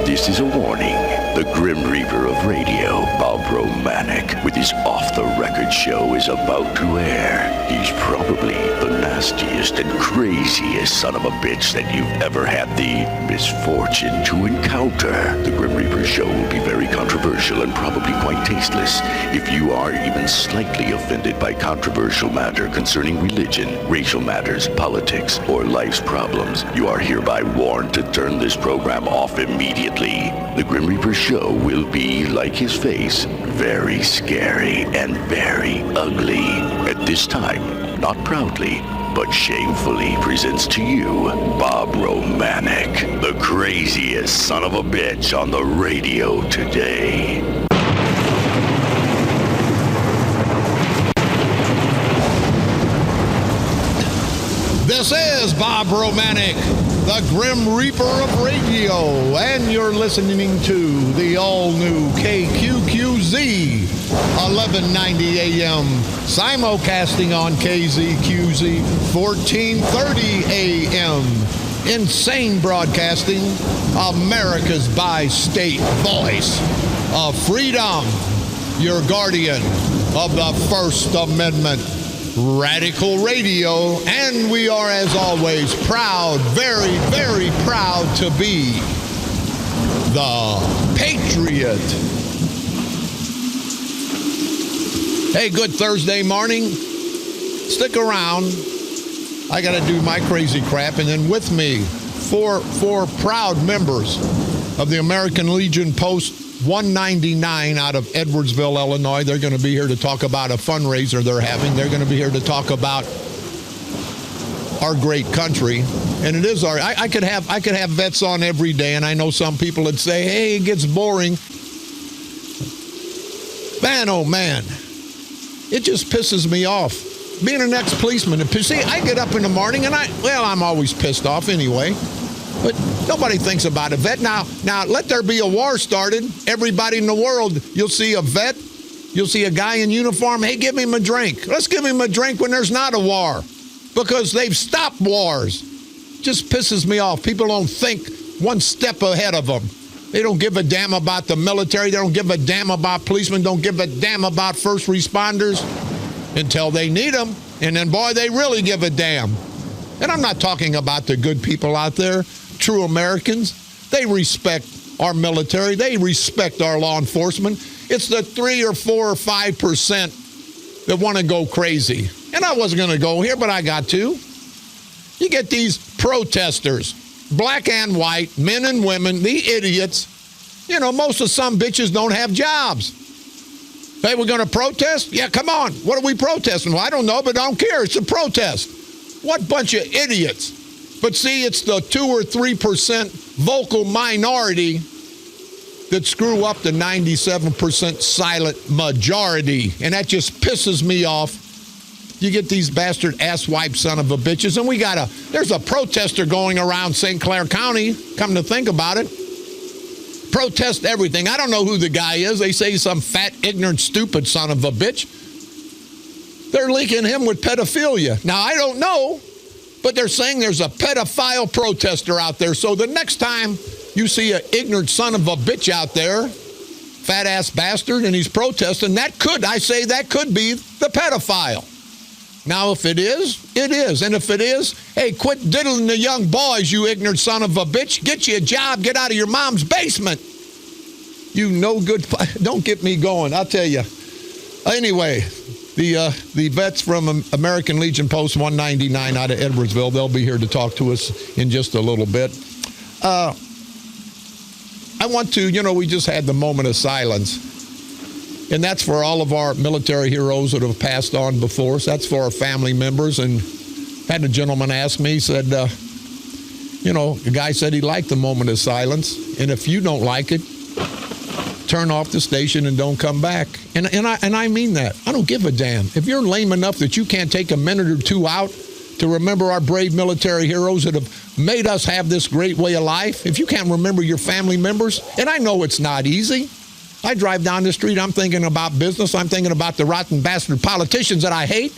This is a warning. The Grim Reaper of radio, Bob Romanik, with his off-the-record show is about to air. He's probably the nastiest and craziest son of a bitch that you've ever had the misfortune to encounter. The Grim Reaper show will be very controversial and probably quite tasteless. If you are even slightly offended by controversial matter concerning religion, racial matters, politics, or life's problems, you are hereby warned to turn this program off immediately. The Grim Reaper show will be, like his face, very scary and very ugly. At this time, not proudly, but shamefully presents to you Bob Romanik, the craziest son of a bitch on the radio today. This is Bob Romanik, the Grim Reaper of radio, and you're listening to the all-new KQQZ, 1190 AM, simulcasting on KZQZ, 1430 AM. Insane Broadcasting, America's bi-state voice of freedom, your guardian of the First Amendment. Radical Radio, and we are, as always, proud, very, very proud to be the Patriot. Hey, good Thursday morning. Stick around. I got to do my crazy crap, and then with me, four proud members of the American Legion Post 199 out of Edwardsville, Illinois. They're going to be here to talk about a fundraiser they're having. They're going to be here to talk about our great country. And it is I could have vets on every day, and I know some people would say, hey, it gets boring. Man, oh man, it just pisses me off. Being an ex-policeman, see, I get up in the morning and I'm always pissed off anyway. But nobody thinks about a vet. Now, let there be a war started. Everybody in the world, you'll see a vet. You'll see a guy in uniform. Hey, give him a drink. Let's give him a drink when there's not a war. Because they've stopped wars. Just pisses me off. People don't think one step ahead of them. They don't give a damn about the military. They don't give a damn about policemen. Don't give a damn about first responders until they need them. And then, boy, they really give a damn. And I'm not talking about the good people out there. True Americans, they respect our military. They respect our law enforcement. It's the 3 or 4 or 5% that want to go crazy. And I wasn't going to go here, but I got to. You get these protesters, black and white, men and women, the idiots. You know, most of some bitches don't have jobs. Hey, we're going to protest? Yeah, come on. What are we protesting? Well, I don't know, but I don't care. It's a protest. What bunch of idiots. But see, it's the 2 or 3% vocal minority that screw up the 97% silent majority. And that just pisses me off. You get these bastard asswipe son of a bitches. And there's a protester going around St. Clair County, come to think about it. Protest everything. I don't know who the guy is. They say he's some fat, ignorant, stupid son of a bitch. They're linking him with pedophilia. Now, I don't know. But they're saying there's a pedophile protester out there. So the next time you see an ignorant son of a bitch out there, fat-ass bastard, and he's protesting, that could be the pedophile. Now, if it is, it is. And if it is, hey, quit diddling the young boys, you ignorant son of a bitch. Get you a job. Get out of your mom's basement. You no good. Don't get me going, I'll tell you. Anyway. The vets from American Legion Post 199 out of Edwardsville, they'll be here to talk to us in just a little bit. I want to, we just had the moment of silence. And that's for all of our military heroes that have passed on before us. That's for our family members. And I had a gentleman ask me, he said, the guy said he liked the moment of silence. And if you don't like it, turn off the station and don't come back. And I mean that. I don't give a damn. If you're lame enough that you can't take a minute or two out to remember our brave military heroes that have made us have this great way of life, if you can't remember your family members, and I know it's not easy. I drive down the street, I'm thinking about business, I'm thinking about the rotten bastard politicians that I hate.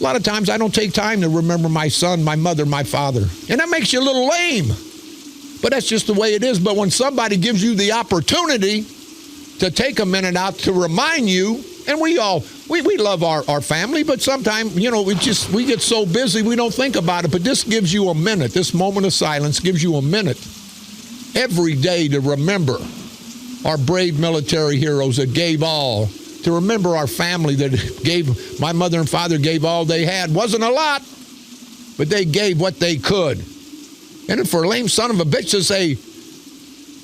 A lot of times I don't take time to remember my son, my mother, my father. And that makes you a little lame. But that's just the way it is. But when somebody gives you the opportunity to take a minute out to remind you, and we love our family, but sometimes, we get so busy we don't think about it. But this gives you a minute. This moment of silence gives you a minute every day to remember our brave military heroes that gave all, to remember our family that gave, my mother and father gave all they had. Wasn't a lot, but they gave what they could. And for a lame son of a bitch to say,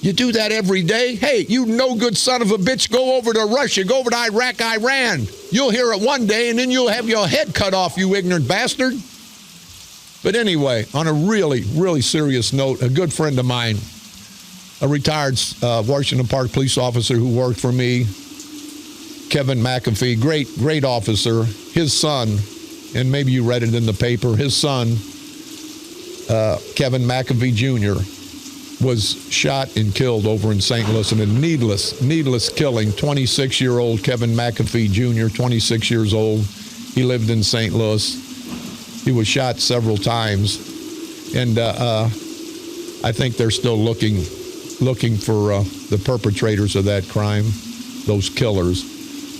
you do that every day? Hey, you no good son of a bitch, go over to Russia, go over to Iraq, Iran. You'll hear it one day, and then you'll have your head cut off, you ignorant bastard. But anyway, on a really, really serious note, a good friend of mine, a retired Washington Park police officer who worked for me, Kevin McAfee, great officer. His son, and maybe you read it in the paper, his son, Kevin McAfee Jr., was shot and killed over in St. Louis in a needless killing. 26-year-old Kevin McAfee Jr., 26 years old. He lived in St. Louis. He was shot several times. And I think they're still looking for the perpetrators of that crime, those killers.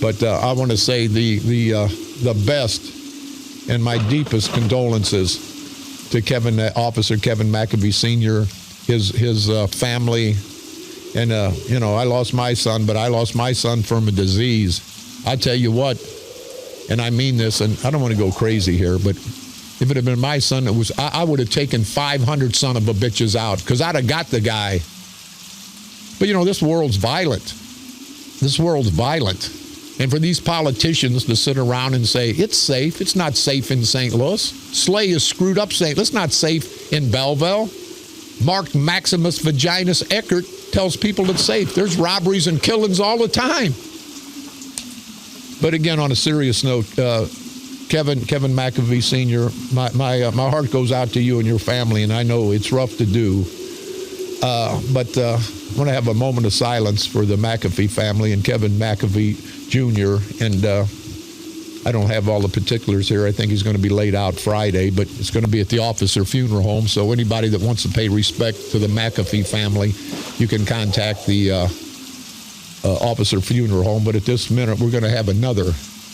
But I want to say the best and my deepest condolences to Officer Kevin McAfee Sr., his family, and I lost my son, but I lost my son from a disease. I tell you what, and I mean this, and I don't want to go crazy here, but if it had been my son, I would have taken 500 son of a bitches out, because I'd have got the guy. But this world's violent. This world's violent. And for these politicians to sit around and say, it's safe. It's not safe in St. Louis. Slay is screwed up St. Louis. It's not safe in Belleville. Mark Maximus Vaginas Eckert tells people it's safe. There's robberies and killings all the time. But again, on a serious note, Kevin McAfee Sr., my heart goes out to you and your family, and I know it's rough to do. But I want to have a moment of silence for the McAfee family and Kevin McAfee Jr., and I don't have all the particulars here. I think he's going to be laid out Friday, but it's going to be at the officer funeral home. So anybody that wants to pay respect to the McAfee family, you can contact the officer funeral home. But at this minute, we're going to have another,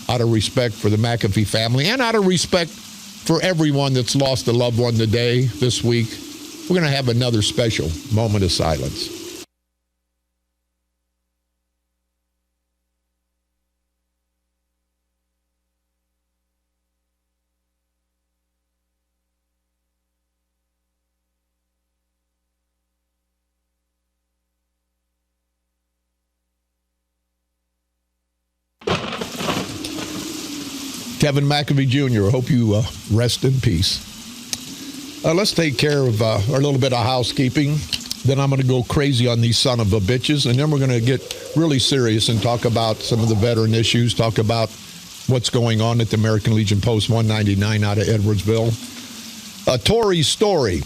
out of respect for the McAfee family and out of respect for everyone that's lost a loved one today, this week, we're going to have another special moment of silence. Kevin McAfee Jr., I hope you rest in peace. Let's take care of our little bit of housekeeping. Then I'm going to go crazy on these son of a bitches, and then we're going to get really serious and talk about some of the veteran issues, talk about what's going on at the American Legion Post 199 out of Edwardsville. Tori's story,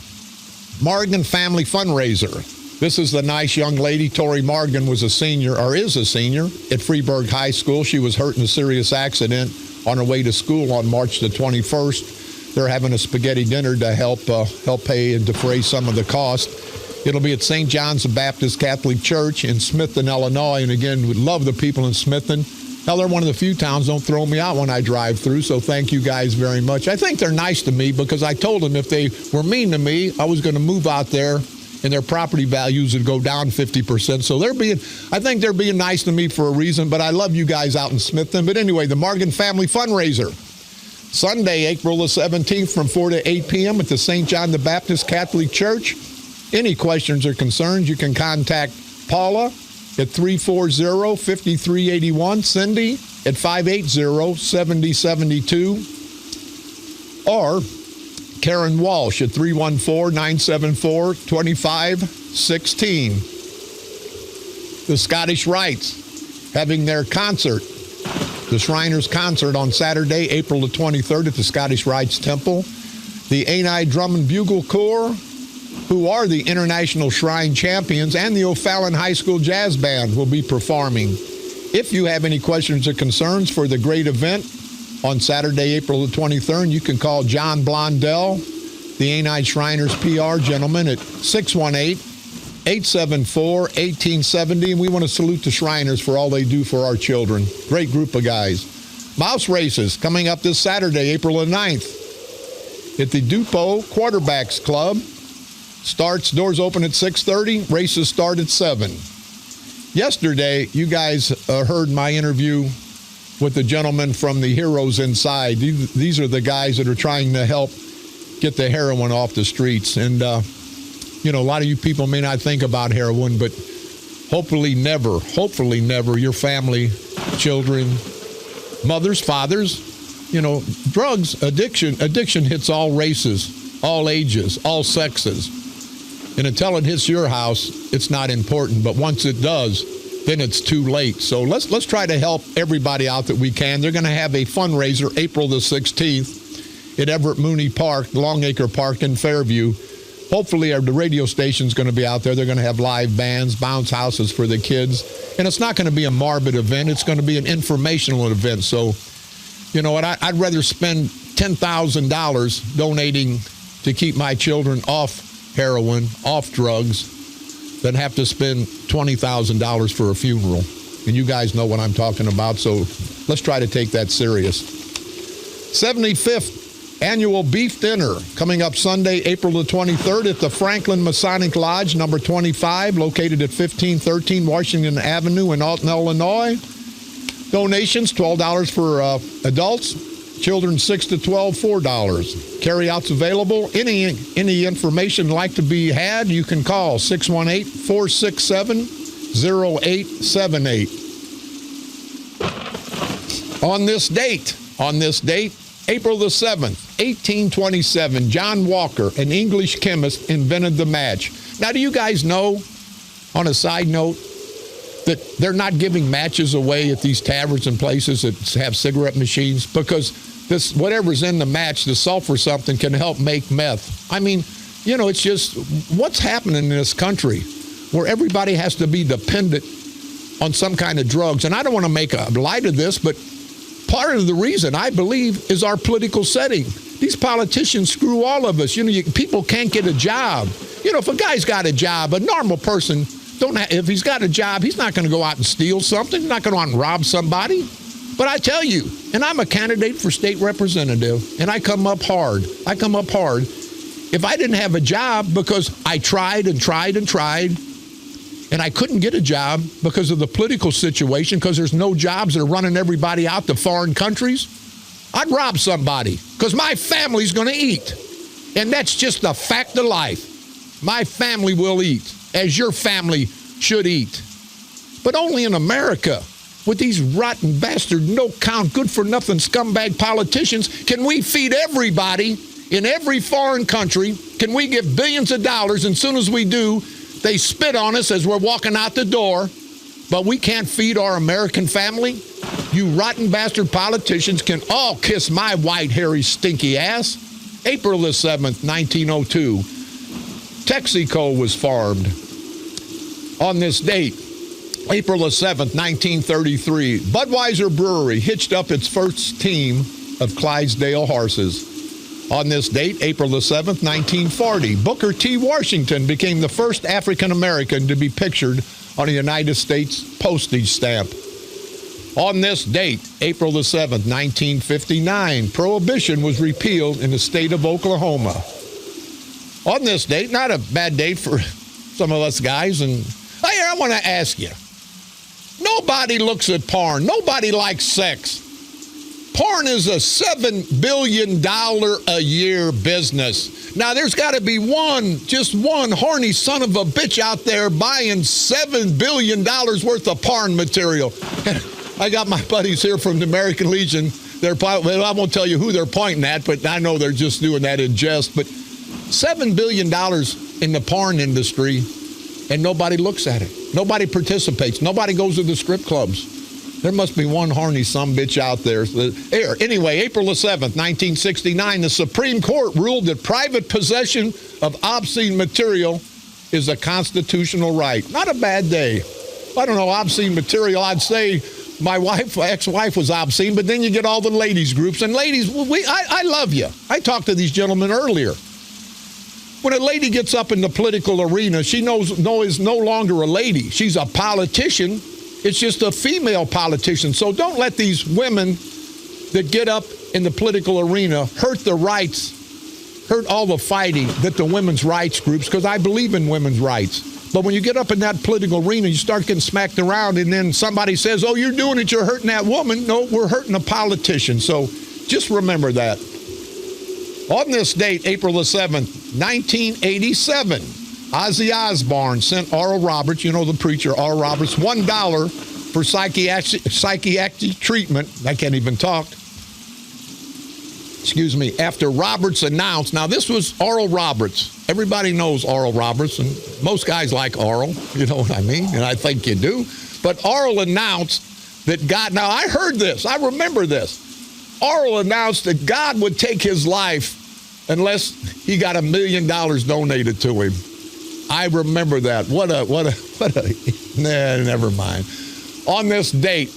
Morgan Family Fundraiser. This is the nice young lady. Tori Morgan was a senior, or is a senior, at Freeburg High School. She was hurt in a serious accident on her way to school on March the 21st. They're having a spaghetti dinner to help pay and defray some of the cost. It'll be at St. John's Baptist Catholic Church in Smithton, Illinois. And again, we love the people in Smithton. Hell, they're one of the few towns don't throw me out when I drive through, so thank you guys very much. I think they're nice to me because I told them if they were mean to me, I was going to move out there and their property values would go down 50%. So I think they're being nice to me for a reason, but I love you guys out in Smithton. But anyway, the Morgan Family Fundraiser, Sunday, April the 17th from 4 to 8 p.m. at the St. John the Baptist Catholic Church. Any questions or concerns, you can contact Paula at 340-5381, Cindy at 580-7072, or Karen Walsh at 314-974-2516. The Scottish Rites having their concert, the Shriners Concert, on Saturday, April the 23rd at the Scottish Rites Temple. The Ani Drum and Bugle Corps, who are the International Shrine Champions, and the O'Fallon High School Jazz Band will be performing. If you have any questions or concerns for the great event on Saturday, April the 23rd, you can call John Blondell, the Ani Shriners PR gentleman, at 618 874-1870. And we want to salute the Shriners for all they do for our children. Great group of guys. Mouse races coming up this Saturday, April the 9th. At the Dupo Quarterbacks Club. Doors open at 6:30. Races start at 7. Yesterday, you guys heard my interview with the gentleman from the Heroes Inside. These are the guys that are trying to help get the heroin off the streets. And, a lot of you people may not think about heroin, but hopefully never, your family, children, mothers, fathers, drugs, addiction hits all races, all ages, all sexes. And until it hits your house, it's not important. But once it does, then it's too late. So let's try to help everybody out that we can. They're going to have a fundraiser April the 16th at Everett Mooney Park, Longacre Park in Fairview. Hopefully the radio station's going to be out there. They're going to have live bands, bounce houses for the kids. And it's not going to be a morbid event. It's going to be an informational event. So, you know what? I'd rather spend $10,000 donating to keep my children off heroin, off drugs, than have to spend $20,000 for a funeral. And you guys know what I'm talking about, so let's try to take that serious. 75th Annual Beef Dinner coming up Sunday, April the 23rd at the Franklin Masonic Lodge, number 25, located at 1513 Washington Avenue in Alton, Illinois. Donations, $12 for adults. Children 6 to 12, $4. Carryouts available. Any information like to be had, you can call 618-467-0878. On this date, April the 7th, 1827, John Walker, an English chemist, invented the match. Now, do you guys know, on a side note, that they're not giving matches away at these taverns and places that have cigarette machines? Because this, whatever's in the match, the sulfur something, can help make meth. I mean, it's just what's happening in this country where everybody has to be dependent on some kind of drugs. And I don't want to make a light of this, but part of the reason, I believe, is our political setting. These politicians screw all of us. People can't get a job. If a guy's got a job, a normal person, if he's got a job, he's not going to go out and steal something. He's not going to go out and rob somebody. But I tell you, and I'm a candidate for state representative, and I come up hard. If I didn't have a job because I tried, and I couldn't get a job because of the political situation, because there's no jobs that are running everybody out to foreign countries, I'd rob somebody because my family's going to eat. And that's just a fact of life. My family will eat, as your family should eat. But only in America, with these rotten bastard, no-count, good-for-nothing scumbag politicians, can we feed everybody in every foreign country. Can we give billions of dollars, and as soon as we do, they spit on us as we're walking out the door, but we can't feed our American family? You rotten bastard politicians can all kiss my white, hairy, stinky ass. April the 7th, 1902, Texaco was formed. On this date, April the 7th, 1933, Budweiser Brewery hitched up its first team of Clydesdale horses. On this date, April the 7th, 1940, Booker T. Washington became the first African-American to be pictured on a United States postage stamp. On this date, April the 7th, 1959, Prohibition was repealed in the state of Oklahoma. On this date, not a bad date for some of us guys, and I want to ask you, nobody looks at porn. Nobody likes sex. Porn is a $7 billion a year business. Now, there's got to be just one horny son of a bitch out there buying $7 billion worth of porn material. I got my buddies here from the American Legion. I won't tell you who they're pointing at, but I know they're just doing that in jest. But $7 billion in the porn industry, and nobody looks at it. Nobody participates. Nobody goes to the strip clubs. There must be one horny sumbitch out there. Anyway, April the 7th, 1969, the Supreme Court ruled that private possession of obscene material is a constitutional right. Not a bad day. I don't know, obscene material, I'd say my ex-wife was obscene, but then you get all the ladies groups. And ladies, I love you. I talked to these gentlemen earlier. When a lady gets up in the political arena, she is no longer a lady. She's a politician. It's just a female politician. So don't let these women that get up in the political arena hurt the rights, hurt all the fighting that the women's rights groups, because I believe in women's rights. But when you get up in that political arena, you start getting smacked around, and then somebody says, oh, you're doing it, you're hurting that woman. No, we're hurting a politician. So just remember that. On this date, April the 7th, 1987, Ozzy Osbourne sent Oral Roberts, you know the preacher, Oral Roberts, $1 for psychiatric treatment. I can't even talk. Excuse me. After Roberts announced, now this was Oral Roberts. Everybody knows Oral Roberts, and most guys like Oral, you know what I mean? And I think you do. But Oral announced that God, now I heard this, I remember this. Oral announced that God would take his life unless he got $1 million donated to him. I remember that. What a, never mind. On this date,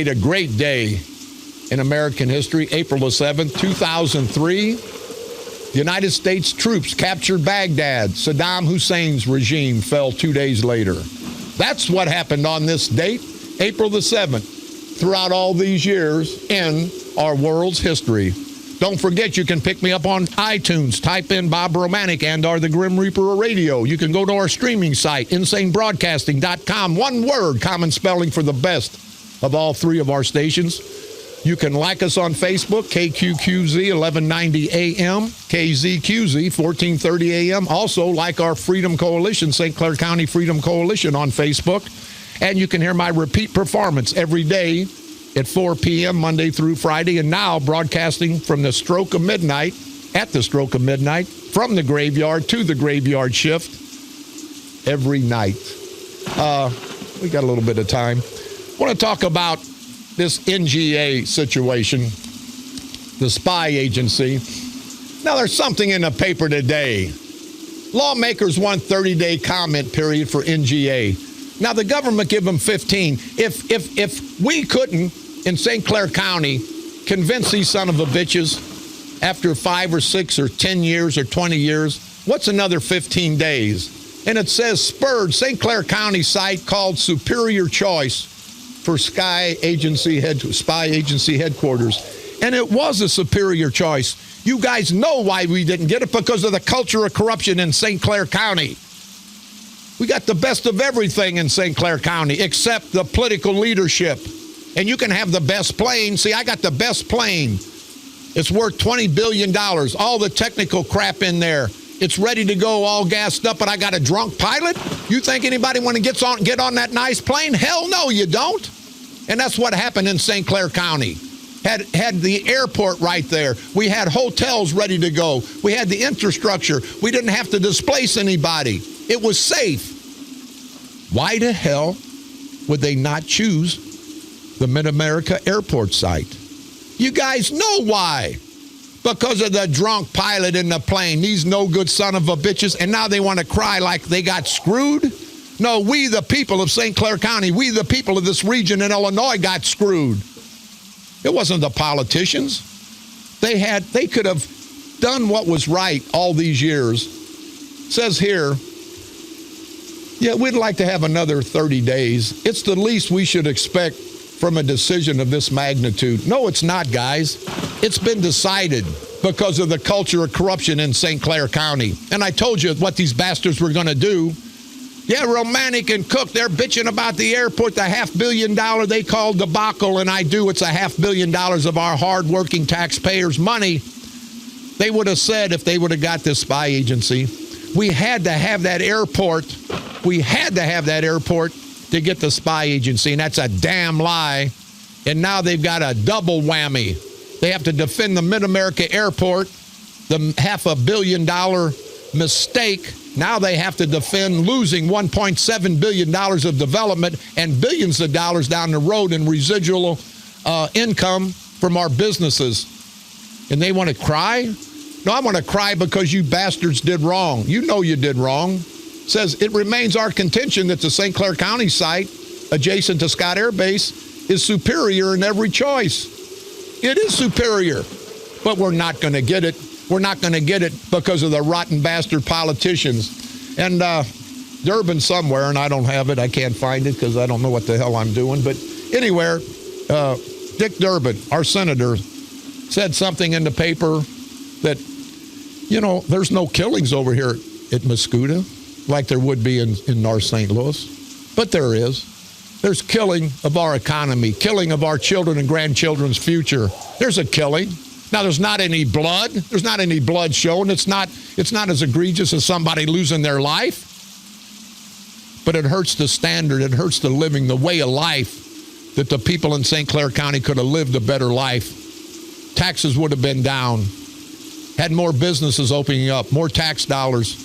a great day in American history, April the 7th, 2003, the United States troops captured Baghdad. Saddam Hussein's regime fell 2 days later. That's what happened on this date, April the 7th, throughout all these years in our world's history. Don't forget, you can pick me up on iTunes. Type in Bob Romanik and or the Grim Reaper of Radio. You can go to our streaming site, insanebroadcasting.com. One word, common spelling for the best of all three of our stations. You can like us on Facebook, KQQZ 1190 AM, KZQZ 1430 AM. Also, like our Freedom Coalition, St. Clair County Freedom Coalition on Facebook. And you can hear my repeat performance every day at 4 p.m. Monday through Friday, and now broadcasting from the stroke of midnight, at the stroke of midnight, from the graveyard to the graveyard shift every night. We got a little bit of time. I want to talk about this NGA situation, the spy agency. Now, there's something in the paper today. Lawmakers want 30-day comment period for NGA. Now, the government give them 15. If we couldn't, in St. Clair County, convince these son of a bitches after 5 or 6 or 10 years or 20 years, what's another 15 days? And it says spurred St. Clair County site called Superior Choice for spy agency headquarters. And it was a superior choice. You guys know why we didn't get it, because of the culture of corruption in St. Clair County. We got the best of everything in St. Clair County except the political leadership. And you can have the best plane. See, I got the best plane. It's worth $20 billion. All the technical crap in there. It's ready to go, all gassed up, but I got a drunk pilot? You think anybody want to get on that nice plane? Hell no, you don't. And that's what happened in St. Clair County. Had the airport right there. We had hotels ready to go. We had the infrastructure. We didn't have to displace anybody. It was safe. Why the hell would they not choose the Mid-America airport site? You guys know why. Because of the drunk pilot in the plane. These no good son of a bitches. And now they want to cry like they got screwed? No, we the people of St. Clair County, we the people of this region in Illinois got screwed. It wasn't the politicians. They could have done what was right all these years. It says here, yeah, we'd like to have another 30 days. It's the least we should expect from a decision of this magnitude. No, it's not, guys. It's been decided because of the culture of corruption in St. Clair County. And I told you what these bastards were going to do. Yeah, Romanik and Cook, they're bitching about the airport, the $500 million they called debacle, and it's $500 million of our hard-working taxpayers' money. They would have said, if they would have got this spy agency, we had to have that airport. We had to have that airport to get the spy agency, and that's a damn lie. And now they've got a double whammy. They have to defend the Mid-America airport, the $500 million mistake. Now they have to defend losing $1.7 billion of development and billions of dollars down the road in residual income from our businesses. And they want to cry? No, I want to cry because you bastards did wrong. You know you did wrong. It says, it remains our contention that the St. Clair County site adjacent to Scott Air Base is superior in every choice. It is superior, but we're not going to get it. We're not going to get it because of the rotten bastard politicians. And Durbin somewhere, and I don't have it. I can't find it because I don't know what the hell I'm doing. But anywhere, Dick Durbin, our senator, said something in the paper that, there's no killings over here at Mascoutah like there would be in North St. Louis. But there is. There's killing of our economy, killing of our children and grandchildren's future. There's a killing. Now, there's not any blood. There's not any blood shown. It's not as egregious as somebody losing their life. But it hurts the standard. It hurts the living, the way of life that the people in St. Clair County could have lived a better life. Taxes would have been down. Had more businesses opening up, more tax dollars.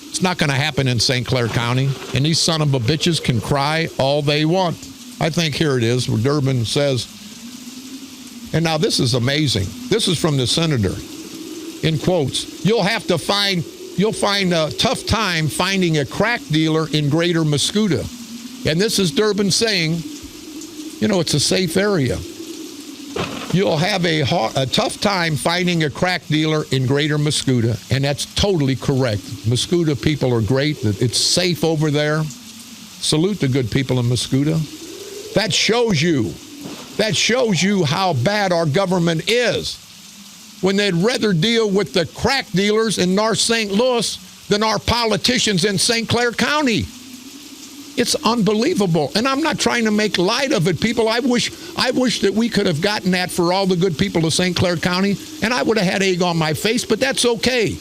It's not going to happen in St. Clair County. And these son of a bitches can cry all they want. I think here it is where Durbin says, and now this is amazing. This is from the senator. In quotes, you'll find a tough time finding a crack dealer in greater Mascoutah. And this is Durbin saying, it's a safe area. You'll have a tough time finding a crack dealer in greater Mascoutah. And that's totally correct. Mascoutah people are great. It's safe over there. Salute the good people in Mascoutah. That shows you how bad our government is. When they'd rather deal with the crack dealers in North St. Louis than our politicians in St. Clair County. It's unbelievable. And I'm not trying to make light of it, people. I wish that we could have gotten that for all the good people of St. Clair County, and I would have had egg on my face, but that's okay.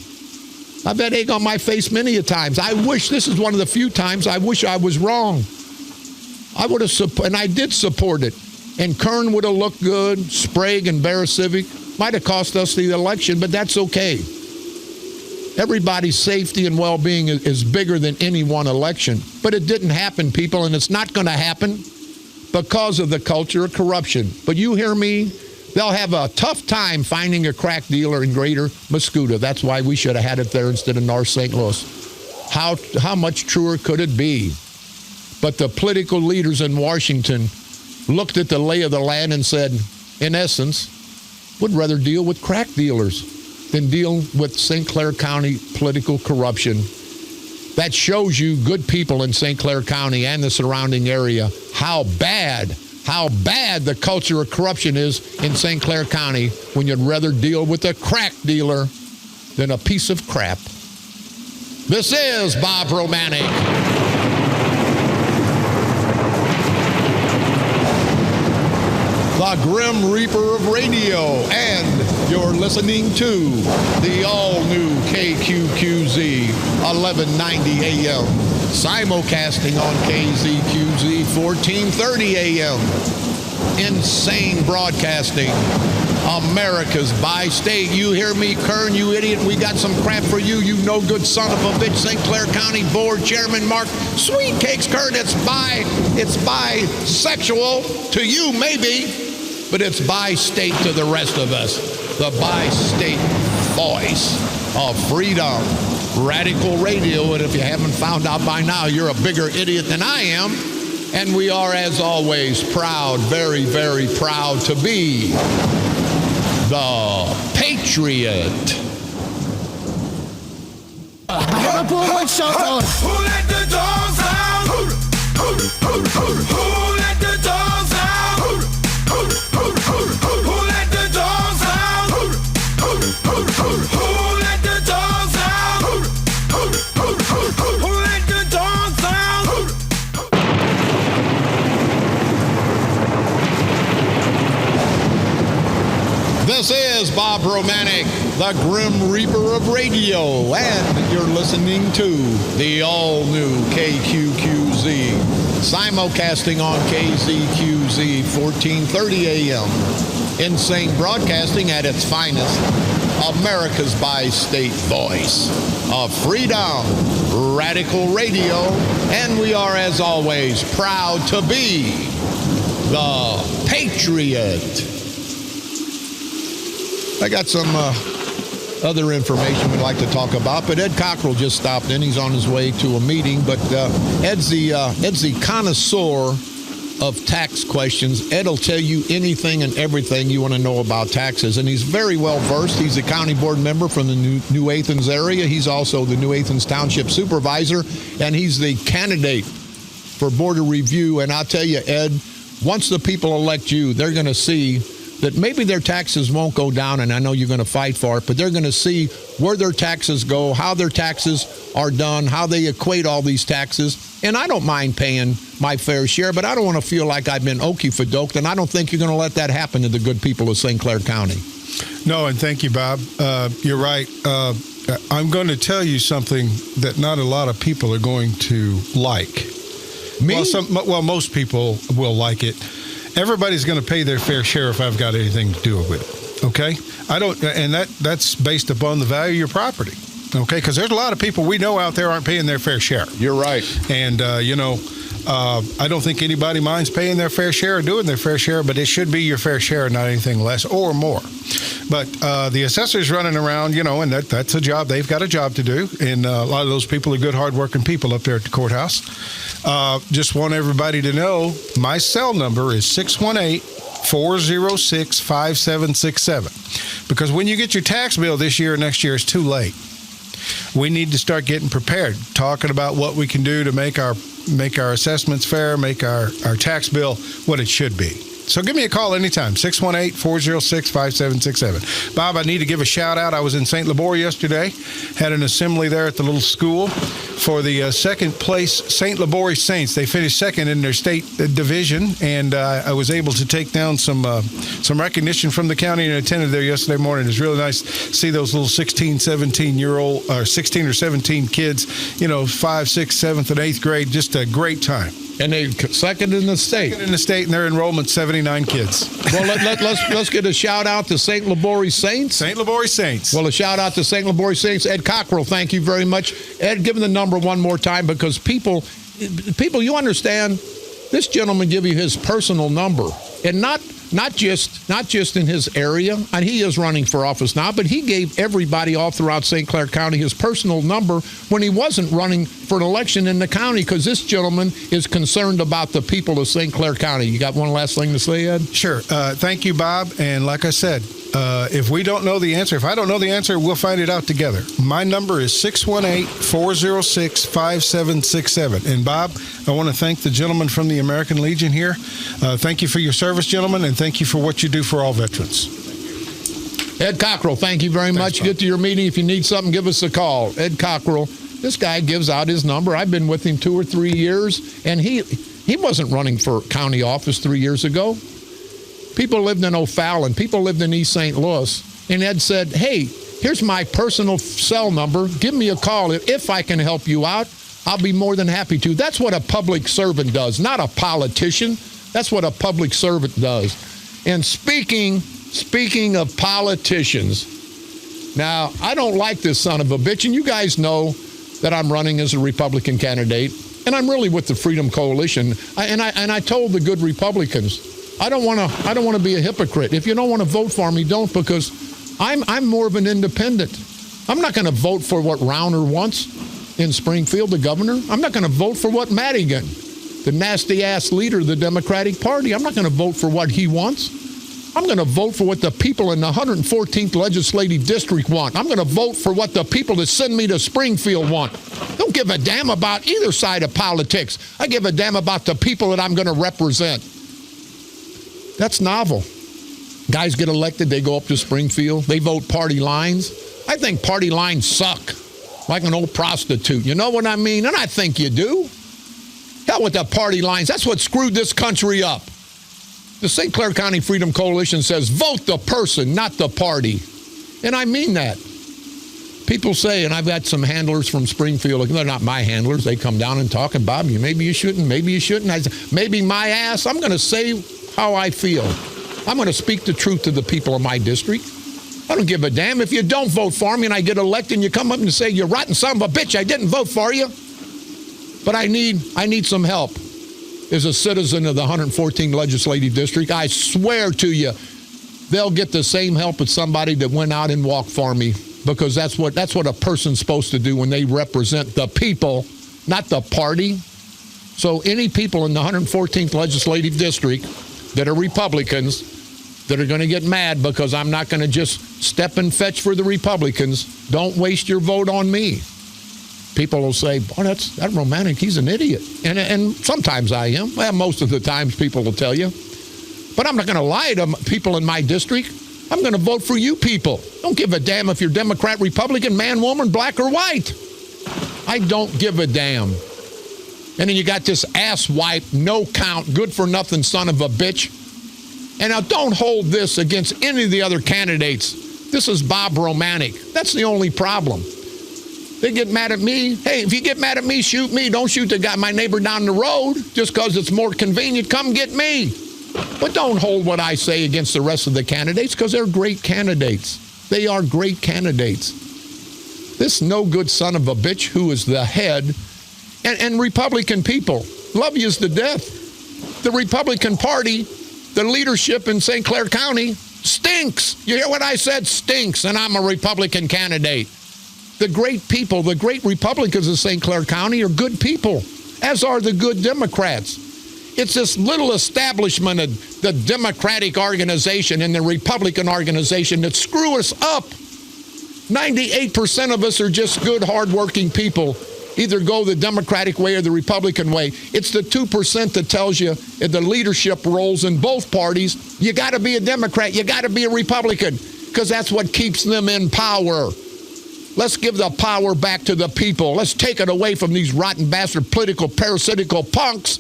I've had egg on my face many a times. I wish this is one of the few times I wish I was wrong. I would have, and I did support it. And Kern would have looked good. Sprague and Bear Civic might have cost us the election, but that's okay. Everybody's safety and well-being is bigger than any one election. But it didn't happen, people, and it's not going to happen because of the culture of corruption. But you hear me? They'll have a tough time finding a crack dealer in greater Mascoutah. That's why we should have had it there instead of North St. Louis. How much truer could it be? But the political leaders in Washington looked at the lay of the land and said, in essence, would rather deal with crack dealers than deal with St. Clair County political corruption. That shows you good people in St. Clair County and the surrounding area, how bad the culture of corruption is in St. Clair County when you'd rather deal with a crack dealer than a piece of crap. This is Bob Romanik. The Grim Reaper of Radio, and you're listening to the all-new KQQZ 1190 AM, simulcasting on KZQZ 1430 AM. Insane broadcasting, America's bi-state. You hear me, Kern, you idiot? We got some crap for you, you no good son of a bitch. St. Clair County Board Chairman Mark Sweet Cakes Kern. It's bisexual to you, maybe. But it's bi-state to the rest of us. The bi-state voice of freedom. Radical radio. And if you haven't found out by now, you're a bigger idiot than I am. And we are, as always, proud, very, very proud to be the Patriot. Who let the dogs out? Who let the dogs out? Who let the dogs out? Who let the dogs out? Who let the dogs out? This is Bob Romanik, the Grim Reaper of Radio, and you're listening to the all-new KQQZ, simulcasting on KZQZ 1430 AM. Insane broadcasting at its finest, America's bi-state voice of freedom, radical radio, and we are, as always, proud to be the Patriot. I got some other information we'd like to talk about, but Ed Cockrell just stopped in. He's on his way to a meeting, but Ed's the connoisseur of tax questions. Ed will tell you anything and everything you want to know about taxes, and he's very well versed. He's a county board member from the New Athens area. He's also the New Athens Township Supervisor, and he's the candidate for Board of Review. And I'll tell you, Ed, once the people elect you, they're going to see that maybe their taxes won't go down, and I know you're going to fight for it, but they're going to see where their taxes go, how their taxes are done, how they equate all these taxes. And I don't mind paying my fair share, but I don't want to feel like I've been okey-fadoked, and I don't think you're going to let that happen to the good people of St. Clair County. No, and thank you, Bob. You're right. I'm going to tell you something that not a lot of people are going to like. Me? Well, most people will like it. Everybody's going to pay their fair share if I've got anything to do with it. Okay? And that's based upon the value of your property. Okay? Because there's a lot of people we know out there aren't paying their fair share. You're right. And, I don't think anybody minds paying their fair share or doing their fair share, but it should be your fair share, not anything less or more. But the assessor's running around, and that's a job. They've got a job to do. And a lot of those people are good, hardworking people up there at the courthouse. Just want everybody to know my cell number is 618-406-5767. Because when you get your tax bill this year or next year, it's too late. We need to start getting prepared, talking about what we can do to make our assessments fair, make our tax bill what it should be. So give me a call anytime, 618-406-5767. Bob, I need to give a shout out. I was in St. Labor yesterday, had an assembly there at the little school for the second place St. Labor Saints. They finished second in their state division, and I was able to take down some recognition from the county and attended there yesterday morning. It was really nice to see those little 16, 17-year-old, or 16 or 17 kids, 5, 6, 7th, and 8th grade. Just a great time. And they second in the state. Second in the state, and their enrollment 79 kids. Well, let's get a shout out to St. Labor Saints. St. Labor Saints. Well, a shout out to St. Labor Saints. Ed Cockrell, thank you very much. Ed, give them the number one more time, because people, you understand, this gentleman give you his personal number, and not just in his area, and he is running for office now, but he gave everybody all throughout St. Clair County his personal number when he wasn't running for an election in the county, because this gentleman is concerned about the people of St. Clair County. You got one last thing to say, Ed? Sure. Thank you, Bob. And like I said, if we don't know the answer, if I don't know the answer, we'll find it out together. My number is 618-406-5767. And Bob, I want to thank the gentleman from the American Legion here. Thank you for your service, gentlemen, and thank you for what you do for all veterans. Ed Cockrell, thank you very much. Bob. Get to your meeting. If you need something, give us a call. Ed Cockrell, this guy gives out his number. I've been with him 2 or 3 years, and he wasn't running for county office 3 years ago. People lived in O'Fallon. People lived in East St. Louis. And Ed said, hey, here's my personal cell number. Give me a call. If I can help you out, I'll be more than happy to. That's what a public servant does, not a politician. That's what a public servant does. And speaking of politicians, now, I don't like this son of a bitch, and you guys know that I'm running as a Republican candidate, and I'm really with the Freedom Coalition. I told the good Republicans, I don't want to be a hypocrite. If you don't want to vote for me, don't, because I'm more of an independent. I'm not going to vote for what Rauner wants in Springfield, the governor. I'm not going to vote for what Madigan, the nasty-ass leader of the Democratic Party. I'm not going to vote for what he wants. I'm going to vote for what the people in the 114th Legislative District want. I'm going to vote for what the people that send me to Springfield want. Don't give a damn about either side of politics. I give a damn about the people that I'm going to represent. That's novel. Guys get elected, they go up to Springfield, they vote party lines. I think party lines suck, like an old prostitute. You know what I mean? And I think you do. Hell with the party lines. That's what screwed this country up. The St. Clair County Freedom Coalition says, vote the person, not the party. And I mean that. People say, and I've got some handlers from Springfield, they're not my handlers, they come down and talk, and Bob, maybe you shouldn't, maybe you shouldn't. I say, maybe my ass. I'm going to say how I feel. I'm going to speak the truth to the people of my district. I don't give a damn. If you don't vote for me and I get elected and you come up and say, you rotten son of a bitch, I didn't vote for you. But I need some help as a citizen of the 114th Legislative District. I swear to you, they'll get the same help as somebody that went out and walked for me, because that's what a person's supposed to do when they represent the people, not the party. So any people in the 114th Legislative District that are Republicans that are going to get mad because I'm not going to just step and fetch for the Republicans, don't waste your vote on me. People will say, boy, that Romanik, he's an idiot. And sometimes I am. Well, most of the times people will tell you. But I'm not going to lie to people in my district. I'm going to vote for you people. Don't give a damn if you're Democrat, Republican, man, woman, black, or white. I don't give a damn. And then you got this asswipe, no count, good for nothing son of a bitch. And now don't hold this against any of the other candidates. This is Bob Romanik. That's the only problem. They get mad at me. Hey, if you get mad at me, shoot me. Don't shoot the guy, my neighbor down the road, just because it's more convenient. Come get me. But don't hold what I say against the rest of the candidates, because they're great candidates. They are great candidates. This no good son of a bitch who is the head, and Republican people love you to death. The Republican Party, the leadership in St. Clair County stinks. You hear what I said? Stinks. And I'm a Republican candidate. The great people, the great Republicans of St. Clair County are good people, as are the good Democrats. It's this little establishment of the Democratic organization and the Republican organization that screw us up. 98% of us are just good, hardworking people. Either go the Democratic way or the Republican way. It's the 2% that tells you in the leadership roles in both parties, you got to be a Democrat, you got to be a Republican, because that's what keeps them in power. Let's give the power back to the people. Let's take it away from these rotten bastard political parasitical punks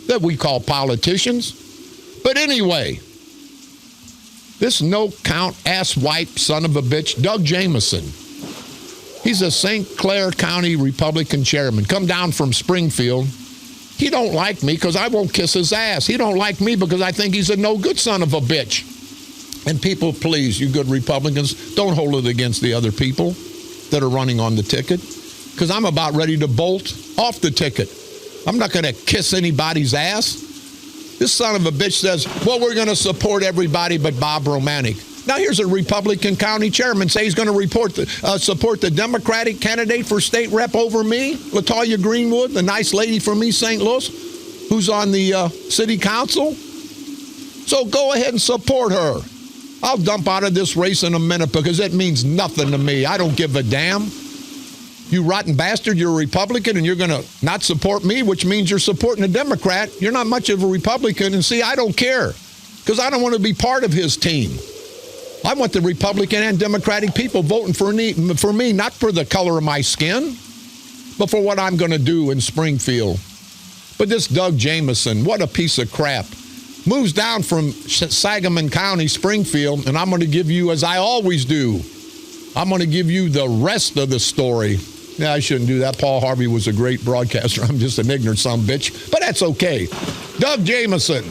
that we call politicians. But anyway, this no-count asswipe son of a bitch, Doug Jamieson, he's a St. Clair County Republican chairman, come down from Springfield. He don't like me because I won't kiss his ass. He don't like me because I think he's a no-good son of a bitch. And people, please, you good Republicans, don't hold it against the other people that are running on the ticket, because I'm about ready to bolt off the ticket. I'm not going to kiss anybody's ass. This son of a bitch says, well, we're going to support everybody but Bob Romanik. Now, here's a Republican county chairman say he's going to support the Democratic candidate for state rep over me, LaToya Greenwood, the nice lady from East St. Louis, who's on the city council. So go ahead and support her. I'll dump out of this race in a minute because it means nothing to me. I don't give a damn. You rotten bastard, you're a Republican and you're going to not support me, which means you're supporting a Democrat. You're not much of a Republican. And see, I don't care because I don't want to be part of his team. I want the Republican and Democratic people voting for me, not for the color of my skin, but for what I'm going to do in Springfield. But this Doug Jamieson, what a piece of crap. Moves down from Sangamon County, Springfield, and I'm going to give you, as I always do, I'm going to give you the rest of the story. Yeah, I shouldn't do that. Paul Harvey was a great broadcaster. I'm just an ignorant son of a bitch, but that's okay. Doug Jamieson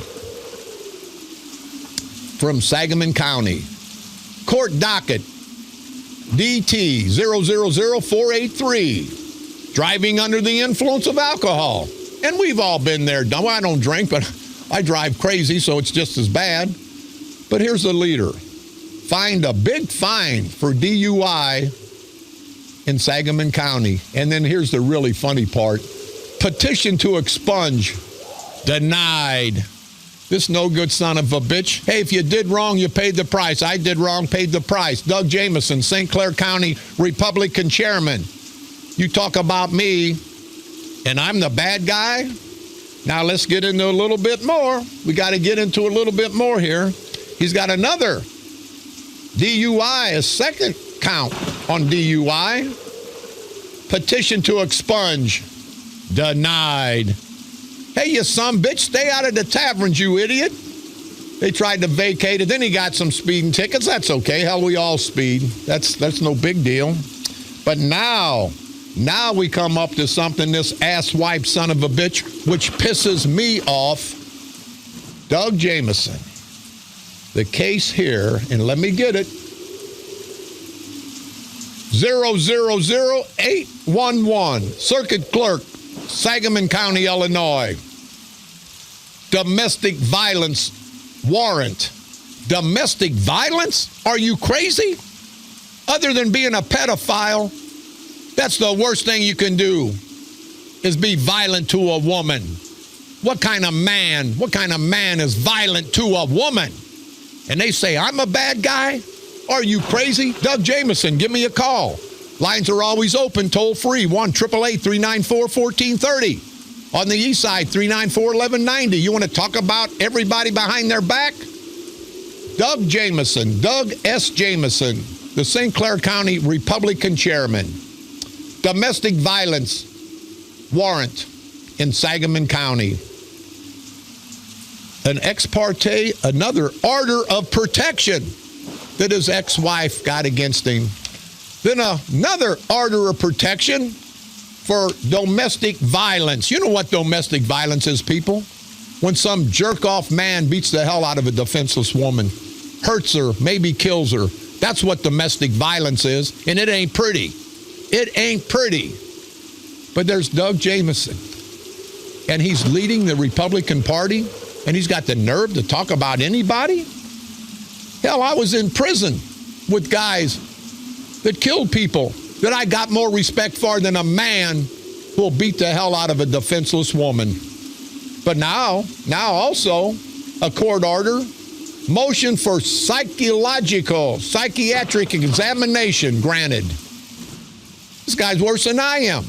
from Sangamon County. Court docket DT 000483. Driving under the influence of alcohol. And we've all been there. Well, I don't drink, but I drive crazy, so it's just as bad. But here's the leader. Fined a big fine for DUI in Sangamon County. And then here's the really funny part. Petition to expunge. Denied. This no good son of a bitch. Hey, if you did wrong, you paid the price. I did wrong, paid the price. Doug Jamieson, St. Clair County Republican chairman. You talk about me, and I'm the bad guy? Now let's get into a little bit more. We got to get into a little bit more here. He's got another DUI, a second count on DUI. Petition to expunge. Denied. Hey, you son bitch, stay out of the taverns, you idiot. They tried to vacate it. Then he got some speeding tickets. That's okay. Hell, we all speed. That's no big deal. But now we come up to something, this asswipe son of a bitch, which pisses me off. Doug Jamieson. The case here, and let me get it, 000811, Circuit Clerk, Sangamon County, Illinois. Domestic violence warrant. Domestic violence? Are you crazy? Other than being a pedophile, that's the worst thing you can do. is be violent to a woman? What kind of man is violent to a woman? And they say, I'm a bad guy? Are you crazy? Doug Jameson, give me a call. Lines are always open, toll free, 1-888-394-1430. On the east side, 394-1190. You want to talk about everybody behind their back? Doug Jameson, Doug S. Jameson, the St. Clair County Republican chairman. Domestic violence warrant in Sangamon County. An ex parte, another order of protection that his ex-wife got against him. Then another order of protection for domestic violence. You know what domestic violence is, people? When some jerk-off man beats the hell out of a defenseless woman, hurts her, maybe kills her. That's what domestic violence is, and it ain't pretty. It ain't pretty. But there's Doug Jameson, and he's leading the Republican Party, and he's got the nerve to talk about anybody? Hell, I was in prison with guys that killed people that I got more respect for than a man who'll beat the hell out of a defenseless woman. But now also, a court order, motion for psychiatric examination granted. This guy's worse than I am.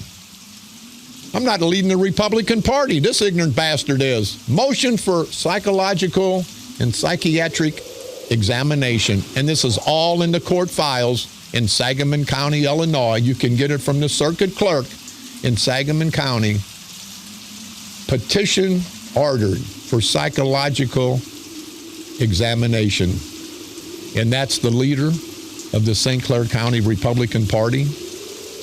I'm not leading the Republican Party. This ignorant bastard is. Motion for psychological and psychiatric examination. And this is all in the court files in Sangamon County, Illinois. You can get it from the circuit clerk in Sangamon County. Petition ordered for psychological examination. And that's the leader of the St. Clair County Republican Party.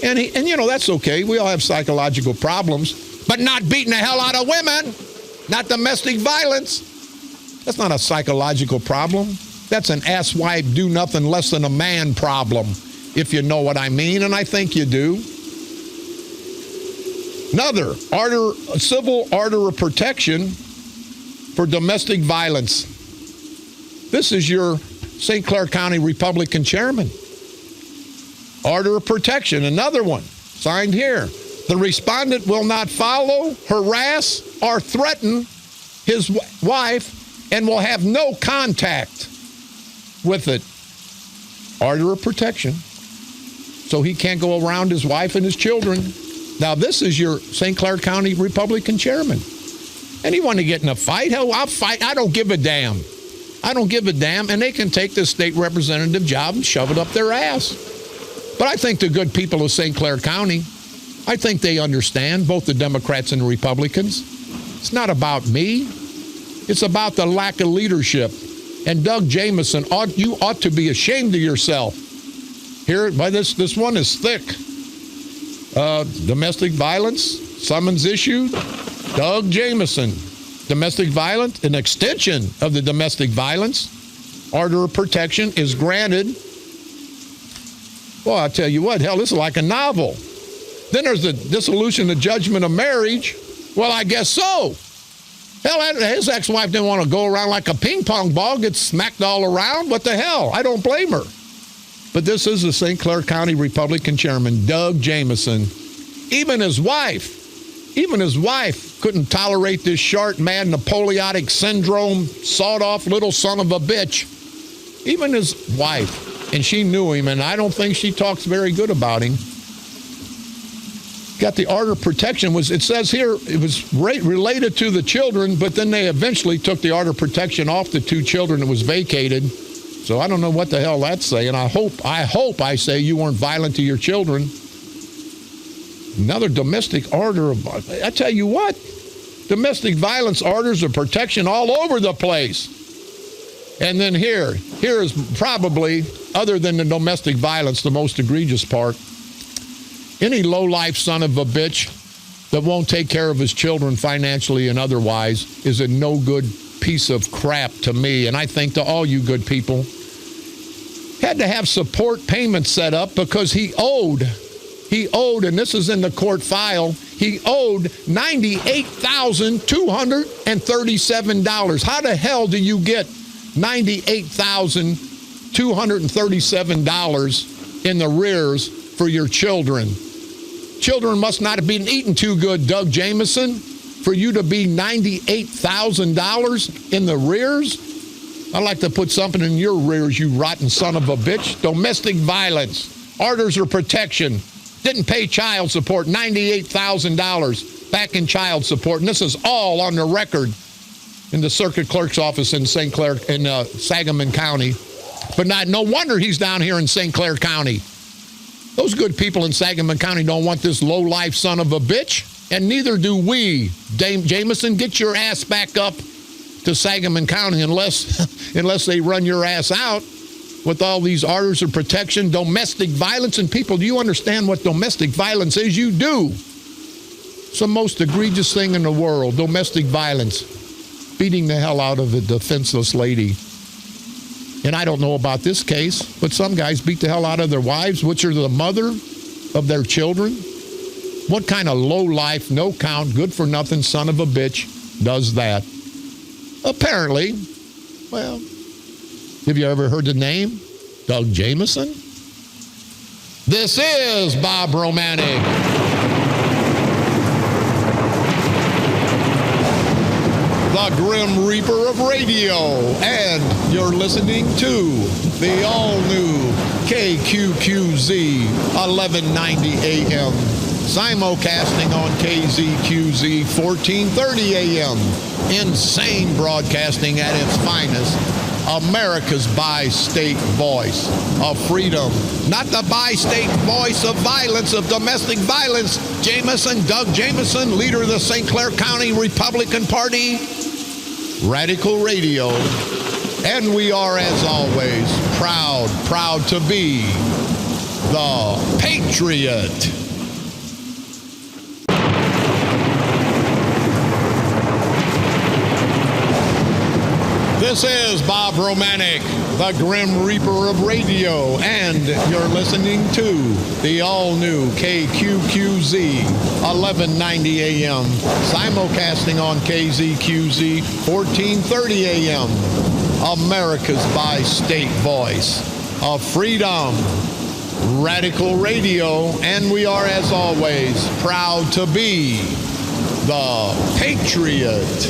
And you know, that's okay. We all have psychological problems, but not beating the hell out of women, not domestic violence. That's not a psychological problem. That's an asswipe, do nothing less than a man problem, if you know what I mean, and I think you do. Another order, a civil order of protection for domestic violence. This is your St. Clair County Republican chairman. Order of protection, another one, signed here. The respondent will not follow, harass, or threaten his wife and will have no contact with it. Order of protection. So he can't go around his wife and his children. Now, this is your St. Clair County Republican chairman. And he wanted to get in a fight? Hell, I'll fight. I don't give a damn. I don't give a damn. And they can take this state representative job and shove it up their ass. But I think the good people of St. Clair County, I think they understand, both the Democrats and the Republicans. It's not about me. It's about the lack of leadership. And Doug Jameson, you ought to be ashamed of yourself. Here, by this one is thick. Domestic violence, summons issued. Doug Jameson, domestic violence, an extension of the domestic violence. Order of protection is granted. Well, I'll tell you what, hell, this is like a novel. Then there's the dissolution of judgment of marriage. Well, I guess so. Hell, his ex-wife didn't want to go around like a ping pong ball, get smacked all around. What the hell? I don't blame her. But this is the St. Clair County Republican chairman, Doug Jameson. Even his wife couldn't tolerate this short, mad, Napoleonic syndrome, sawed-off little son of a bitch. Even his wife. And she knew him, and I don't think she talks very good about him. Got the order of protection. It says here it was related to the children, but then they eventually took the order of protection off the two children that was vacated. So I don't know what the hell that's saying. I hope I say you weren't violent to your children. Another domestic order I tell you what, domestic violence orders of protection all over the place. And then here is probably, other than the domestic violence, the most egregious part. Any low-life son of a bitch that won't take care of his children financially and otherwise is a no-good piece of crap to me, and I think to all you good people. Had to have support payments set up because he owed, and this is in the court file, he owed $98,237. How the hell do you get $98,237 in the rears for your children? Children must not have been eating too good, Doug Jameson, for you to be $98,000 in the rears. I'd like to put something in your rears, you rotten son of a bitch. Domestic violence, orders of protection, didn't pay child support, $98,000 back in child support. And this is all on the record in the circuit clerk's office in St. Clair, in Sangamon County. But no wonder he's down here in St. Clair County. Those good people in Sangamon County don't want this low-life son of a bitch, and neither do we. Jameson, get your ass back up to Sangamon County unless they run your ass out with all these orders of protection, domestic violence. And people, do you understand what domestic violence is? You do. It's the most egregious thing in the world, domestic violence. Beating the hell out of a defenseless lady. And I don't know about this case, but some guys beat the hell out of their wives, which are the mother of their children. What kind of low-life, no-count, good-for-nothing son of a bitch does that? Apparently, well, have you ever heard the name? Doug Jameson? This is Bob Romanik. The Grim Reaper of radio, and you're listening to the all-new KQQZ 1190 AM, simulcasting on KZQZ 1430 AM, insane broadcasting at its finest, America's bi-state voice of freedom, not the bi-state voice of violence, of domestic violence. Jameson, Doug Jameson, leader of the St. Clair County Republican Party, Radical Radio. And we are, as always, proud to be the Patriot. This is Bob Romanik, the Grim Reaper of radio, and you're listening to the all-new KQQZ 1190 AM, simulcasting on KZQZ 1430 AM, America's bi-state voice of freedom, Radical Radio, and we are, as always, proud to be the Patriot.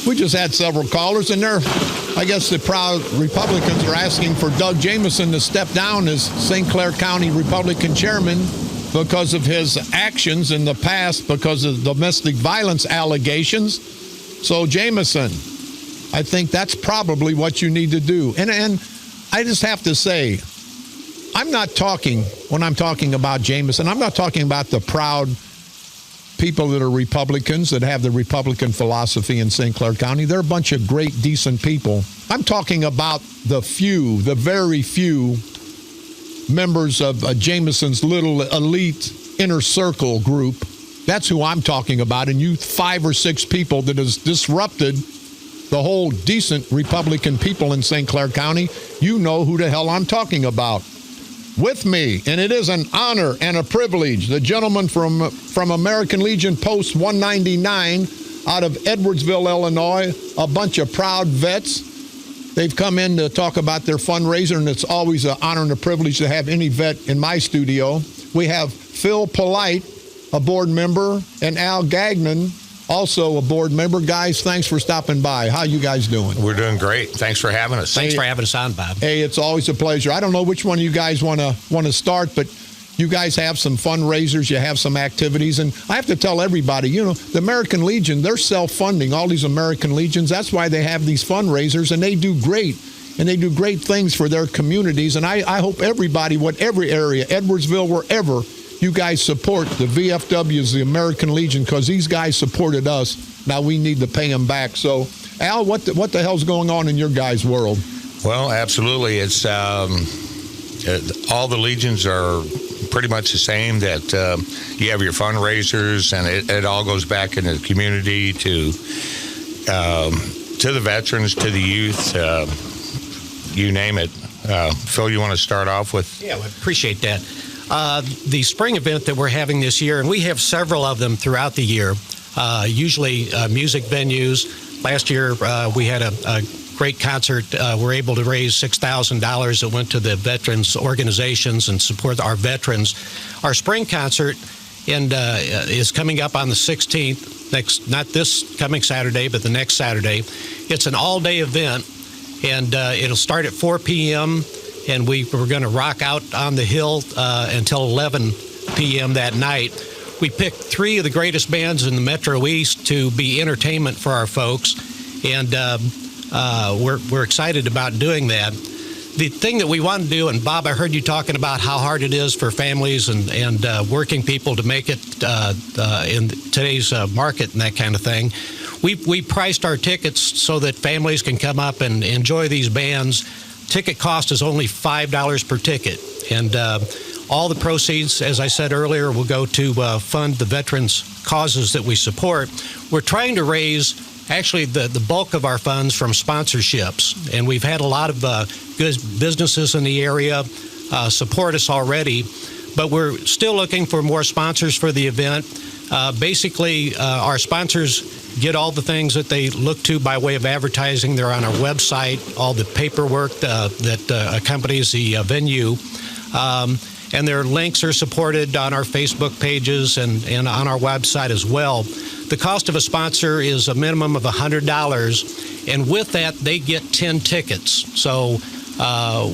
We just had several callers, and I guess the proud Republicans are asking for Doug Jameson to step down as St. Clair County Republican chairman because of his actions in the past, because of domestic violence allegations. So, Jameson, I think that's probably what you need to do. And I just have to say, I'm not talking, when I'm talking about Jameson, I'm not talking about the proud people that are Republicans that have the Republican philosophy in St. Clair County. They're a bunch of great, decent people. I'm talking about the very few members of Jameson's little elite inner circle group. That's who I'm talking about. And you 5 or 6 people that has disrupted the whole decent Republican people in St. Clair County, you know who the hell I'm talking about. With me, and it is an honor and a privilege, the gentleman from American Legion Post 199 out of Edwardsville, Illinois, a bunch of proud vets. They've come in to talk about their fundraiser, and it's always an honor and a privilege to have any vet in my studio. We have Phil Polite, a board member, and Al Gagnon, also a board member. Guys, thanks for stopping by. How you guys doing? We're doing great. Thanks for having us. Thanks for having us on, Bob. Hey, it's always a pleasure. I don't know which one of you guys want to start, but you guys have some fundraisers, you have some activities, and I have to tell everybody, the American Legion, they're self-funding, all these American Legions. That's why they have these fundraisers, and they do great. And they do great things for their communities. And I hope everybody, whatever area, Edwardsville, wherever, you guys support the VFWs, the American Legion, because these guys supported us. Now we need to pay them back. So, Al, what the hell's going on in your guys' world? Well, absolutely. It's all the legions are pretty much the same. That you have your fundraisers, and it all goes back into the community to the veterans, to the youth, you name it. Phil, you want to start off with? Yeah, I appreciate that. The spring event that we're having this year, and we have several of them throughout the year, usually music venues. Last year, we had a great concert. We're able to raise $6,000 that went to the veterans organizations and support our veterans. Our spring concert is coming up on the 16th, not this coming Saturday, but the next Saturday. It's an all-day event, and it'll start at 4 p.m., and we're going to rock out on the hill until 11 p.m. that night. We picked 3 of the greatest bands in the Metro East to be entertainment for our folks, and we're excited about doing that. The thing that we want to do, and Bob, I heard you talking about how hard it is for families and working people to make it in today's market and that kind of thing. We priced our tickets so that families can come up and enjoy these bands. Ticket cost is only $5 per ticket, and all the proceeds, as I said earlier, will go to fund the veterans' causes that we support. We're trying to raise actually the bulk of our funds from sponsorships, and we've had a lot of good businesses in the area support us already, but we're still looking for more sponsors for the event. Basically, our sponsors get all the things that they look to by way of advertising. They're on our website, all the paperwork that accompanies the venue. And their links are supported on our Facebook pages and on our website as well. The cost of a sponsor is a minimum of $100, and with that, they get 10 tickets. So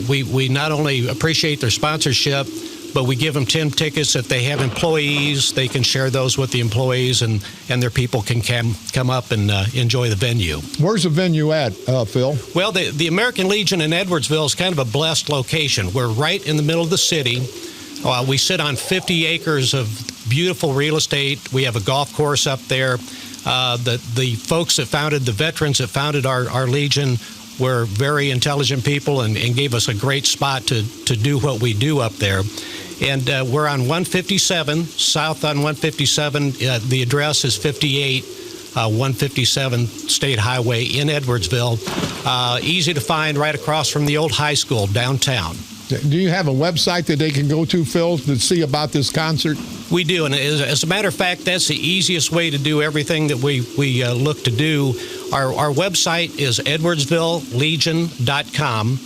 we not only appreciate their sponsorship, but we give them 10 tickets. If they have employees, they can share those with the employees, and their people can come up and enjoy the venue. Where's the venue at, Phil? Well, the American Legion in Edwardsville is kind of a blessed location. We're right in the middle of the city. We sit on 50 acres of beautiful real estate. We have a golf course up there. The folks that founded, the veterans that founded our Legion, were very intelligent people and gave us a great spot to do what we do up there. And we're on 157, south on 157. The address is 58, 157 State Highway in Edwardsville. Easy to find, right across from the old high school downtown. Do you have a website that they can go to, Phil, to see about this concert? We do, and as a matter of fact, that's the easiest way to do everything that we look to do. Our website is edwardsvillelegion.com.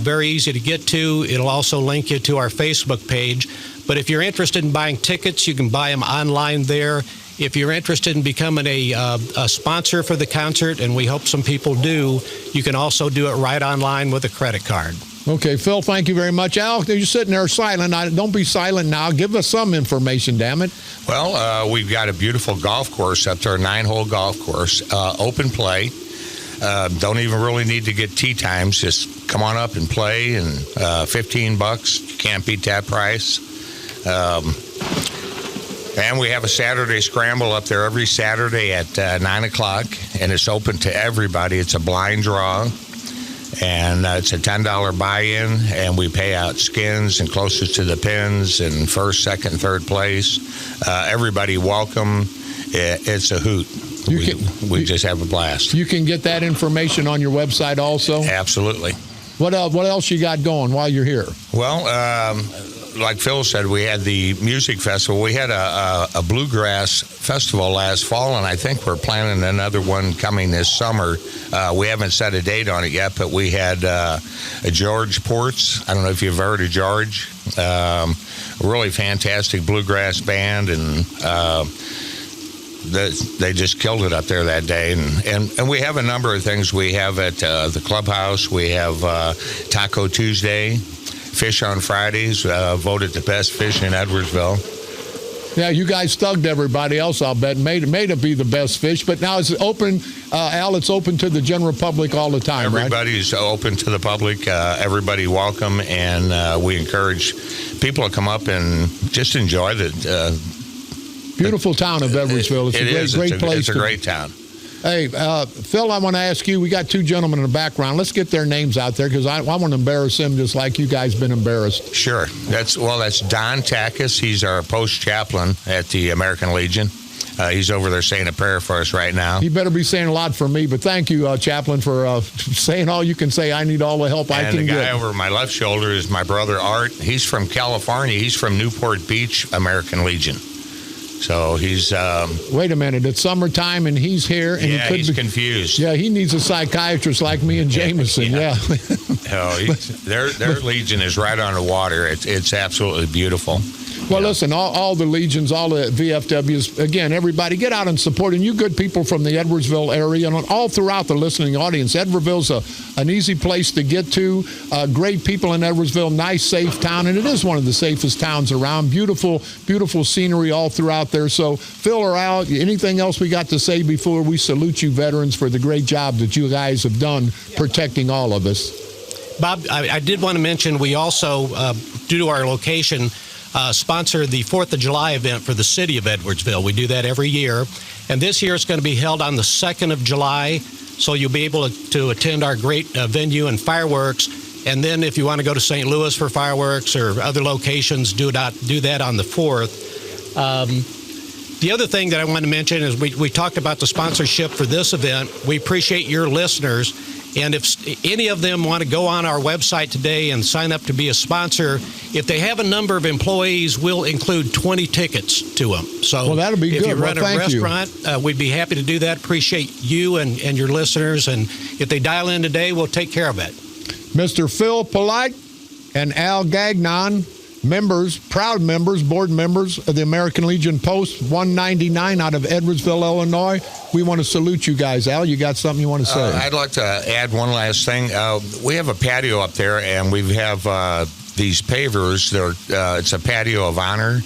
Very easy to get to. It'll also link you to our Facebook page. But if you're interested in buying tickets, you can buy them online there. If you're interested in becoming a sponsor for the concert, and we hope some people do, you can also do it right online with a credit card. Okay, Phil, thank you very much. Al, you're sitting there silent. Don't be silent now. Give us some information, damn it. Well, we've got a beautiful golf course up there, a 9-hole golf course, open play. Don't even really need to get tee times. Just come on up and play, and $15. You can't beat that price. And we have a Saturday scramble up there every Saturday at 9 o'clock, and it's open to everybody. It's a blind draw. And it's a $10 buy-in, and we pay out skins and closest to the pins and first, second, third place. Everybody welcome. It's a hoot. We just have a blast. You can get that information on your website also? Absolutely. What else you got going while you're here? Well, like Phil said, we had the music festival. We had a bluegrass festival last fall, and I think we're planning another one coming this summer. We haven't set a date on it yet, but we had a George Ports. I don't know if you've heard of George. A really fantastic bluegrass band, and they just killed it up there that day. And we have a number of things. We have at the clubhouse. We have Taco Tuesday. Fish on Fridays, voted the best fish in Edwardsville. Yeah, you guys thugged everybody else, I'll bet. Made it be the best fish. But now it's open, Al, it's open to the general public all the time, Everybody's right? open to the public. Everybody welcome, and we encourage people to come up and just enjoy the beautiful town of Edwardsville. It's a great place. It's a great town. Hey, Phil, I want to ask you, we got 2 gentlemen in the background. Let's get their names out there because I want to embarrass them just like you guys been embarrassed. Sure. That's Don Takis. He's our post chaplain at the American Legion. He's over there saying a prayer for us right now. He better be saying a lot for me, but thank you, Chaplain, for saying all you can say. I need all the help I can get. And the guy over my left shoulder is my brother Art. He's from California. He's from Newport Beach, American Legion. So he's Wait a minute. It's summertime and he's here. And yeah, he could he's be confused. Yeah, he needs a psychiatrist like me and Jameson. Yeah. Their Legion is right on the water. It's absolutely beautiful. Well, listen, all the Legions, all the VFWs, again, everybody, get out and support. And you good people from the Edwardsville area and all throughout the listening audience, Edwardsville's an easy place to get to. Great people in Edwardsville, nice, safe town. And it is one of the safest towns around. Beautiful, beautiful scenery all throughout there. So, Phil or Al, anything else we got to say before we salute you veterans for the great job that you guys have done protecting all of us? Bob, I did want to mention we also, due to our location, sponsor the 4th of July event for the city of Edwardsville. We do that every year. And this year it's going to be held on the 2nd of July. So you'll be able to attend our great venue and fireworks. And then if you want to go to St. Louis for fireworks or other locations, do that on the 4th. The other thing that I want to mention is we talked about the sponsorship for this event. We appreciate your listeners. And if any of them want to go on our website today and sign up to be a sponsor, if they have a number of employees, we'll include 20 tickets to them. So well, that'll be if good. you run well, a restaurant, we'd be happy to do that. Appreciate you and your listeners. And if they dial in today, we'll take care of it. Mr. Phil Polite and Al Gagnon, proud members, board members of the American Legion Post 199 out of Edwardsville, Illinois. We want to salute you guys. Al, you got something you want to say? I'd like to add one last thing. We have a patio up there, and we have these pavers. It's a patio of honor,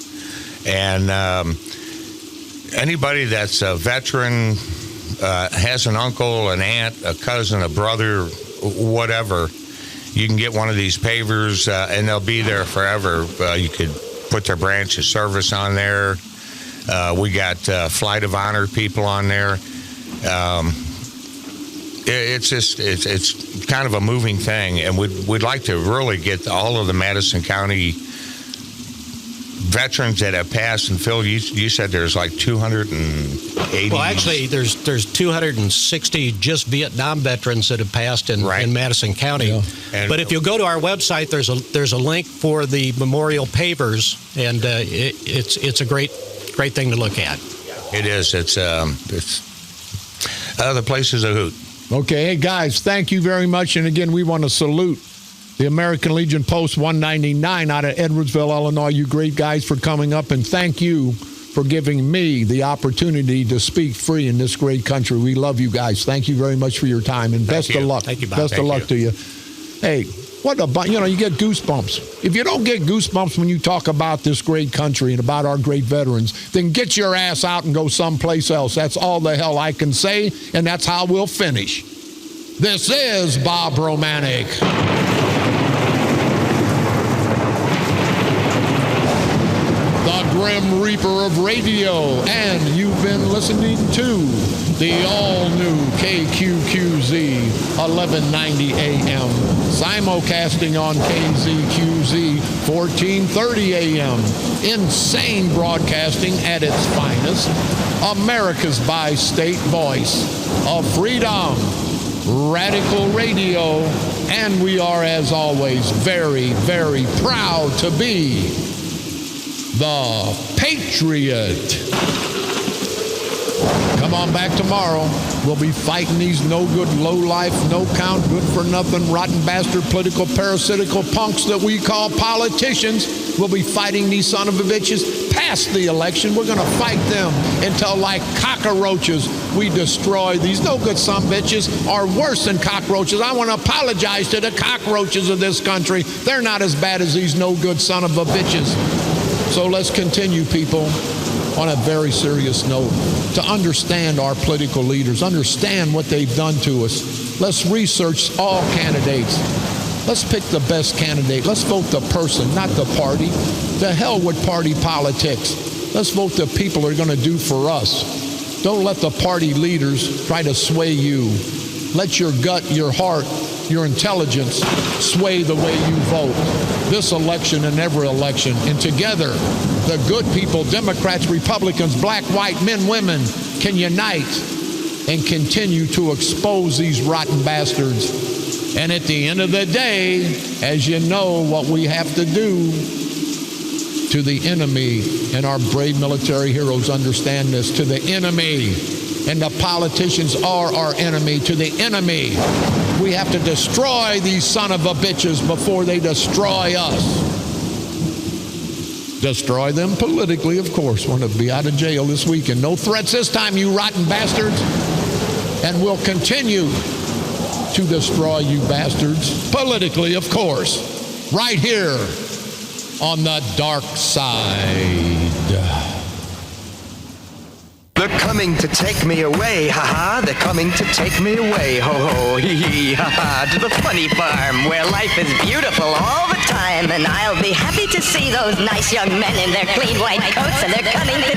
and anybody that's a veteran, has an uncle, an aunt, a cousin, a brother, whatever, you can get one of these pavers, and they'll be there forever. You could put their branch of service on there. We got Flight of Honor people on there. It's kind of a moving thing, and we'd like to really get all of the Madison County veterans that have passed. And Phil, you said there's like 280. Well, actually, there's 260 just Vietnam veterans that have passed in Madison County. Yeah. But if you go to our website, there's a link for the memorial pavers, and it's a great thing to look at. It is. It's the place is a hoot. Okay, hey guys, thank you very much. And again, we want to salute the American Legion Post 199 out of Edwardsville, Illinois. You great guys for coming up, and thank you for giving me the opportunity to speak free in this great country. We love you guys. Thank you very much for your time, and best of luck. Thank you, Bob. Best of luck to you. Hey, you get goosebumps. If you don't get goosebumps when you talk about this great country and about our great veterans, then get your ass out and go someplace else. That's all the hell I can say, and that's how we'll finish. This is Bob Romanik. The Grim Reaper of Radio, and you've been listening to the all-new KQQZ 1190 AM, simulcasting on KZQZ 1430 AM. Insane broadcasting at its finest. America's bi-state voice of freedom. Radical Radio, and we are, as always, very, very proud to be the Patriot. Come on back tomorrow. We'll be fighting these no-good, low-life, no-count, good-for-nothing, rotten bastard, political, parasitical punks that we call politicians. We'll be fighting these son of a bitches past the election. We're going to fight them until, like cockroaches, we destroy these no-good son of bitches are worse than cockroaches. I want to apologize to the cockroaches of this country. They're not as bad as these no-good son of a bitches. So let's continue, people, on a very serious note, to understand our political leaders, understand what they've done to us. Let's research all candidates. Let's pick the best candidate. Let's vote the person, not the party. To hell with party politics. Let's vote the people who are going to do for us. Don't let the party leaders try to sway you. Let your gut, your heart, your intelligence sway the way you vote. This election and every election. And together, the good people, Democrats, Republicans, black, white, men, women, can unite and continue to expose these rotten bastards. And at the end of the day, as you know, what we have to do to the enemy, and our brave military heroes understand this, to the enemy. And the politicians are our enemy, to the enemy. We have to destroy these son of a bitches before they destroy us. Destroy them politically, of course. Want to be out of jail this weekend. No threats this time, you rotten bastards. And we'll continue to destroy you bastards politically, of course. Right here on the dark side. They're coming to take me away, ha-ha. They're coming to take me away, ho-ho, hee-hee, ha-ha. To the funny farm where life is beautiful all the time. And I'll be happy to see those nice young men in their clean white coats. And they're coming to